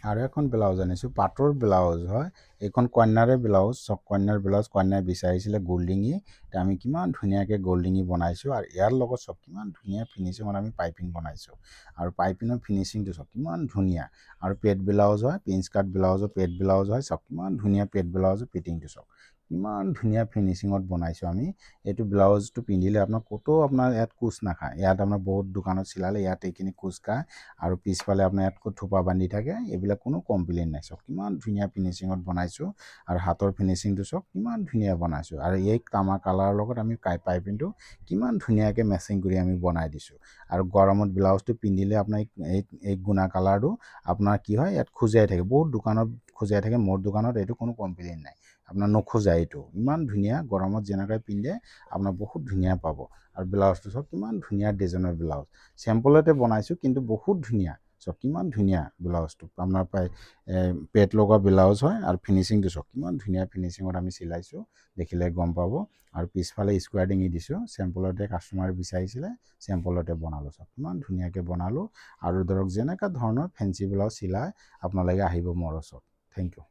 আৰু এখন ব্লাউজ আনিছোঁ, পাটৰ ব্লাউজ হয়। এইখন কন্যাৰে ব্লাউজ, চব কন্যাৰ ব্লাউজ। কন্যাই বিচাৰিছিলে গল্ডিঙি, এতিয়া আমি কিমান ধুনীয়াকৈ গল্ডিঙি বনাইছোঁ। আৰু ইয়াৰ লগত চব কিমান ধুনীয়া ফিনিচিঙত আমি পাইপিং বনাইছোঁ। আৰু পাইপিঙৰ ফিনিচিংটো চব কিমান ধুনীয়া। আৰু পেড ব্লাউজ হয়, প্ৰিন্স কাট ব্লাউজৰ পেড ব্লাউজ হয়। চব কিমান ধুনীয়া পেড ব্লাউজৰ ফিটিংটো চব কিমান ধুনীয়া ফিনিচিঙত বনাইছোঁ আমি। এইটো ব্লাউজটো পিন্ধিলে আপোনাৰ ক'তো আপোনাৰ ইয়াত কোচ নাখায়। ইয়াত আপোনাৰ বহুত দোকানত চিলালে ইয়াত এইখিনি কোচ খায়, আৰু পিছফালে আপোনাৰ ইয়াত থোপা বান্ধি থাকে। এইবিলাক কোনো কমপ্লেইন নাই। চব কিমান ধুনীয়া ফিনিচিঙত বনাইছোঁ। আৰু হাতৰ ফিনিচিংটো চব কিমান ধুনীয়া বনাইছোঁ। আৰু এই তামা কালাৰৰ লগত আমি পাইপিংটো কিমান ধুনীয়াকৈ মেচিং কৰি আমি বনাই দিছোঁ। আৰু গৰমত ব্লাউজটো পিন্ধিলে আপোনাৰ এই গুণা কালাৰটো আপোনাৰ কি হয়, ইয়াত খোজাই থাকে। বহুত দোকানত খোজাই থাকে, মোৰ দোকানত এইটো কোনো কমপ্লেইন নাই। আপোনাৰ নোখোজাই। এইটো ইমান ধুনীয়া, গৰমত যেনেকৈ পিন্ধে আপোনাৰ বহুত ধুনীয়া পাব। আৰু ব্লাউজটো চব কিমান ধুনীয়া ডিজাইনৰ ব্লাউজ। চেম্পলতে বনাইছোঁ কিন্তু বহুত ধুনীয়া। চব কিমান ধুনীয়া ব্লাউজটো আপোনাৰ প্ৰায় পেড লগা ব্লাউজ হয়। আৰু ফিনিচিংটো চব কিমান ধুনীয়া ফিনিচিঙত আমি চিলাইছোঁ, দেখিলে গম পাব। আৰু পিছফালে স্কুৱাৰ ডিঙি দিছোঁ। চেম্পলতে কাষ্টমাৰে বিচাৰিছিলে, চেম্পলতে বনালোঁ। চব কিমান ধুনীয়াকৈ বনালোঁ। আৰু ধৰক যেনেকুৱা ধৰণৰ ফেঞ্চি ব্লাউজ চিলাই আপোনালোকে আহিব মোৰ ওচৰত। Thank U.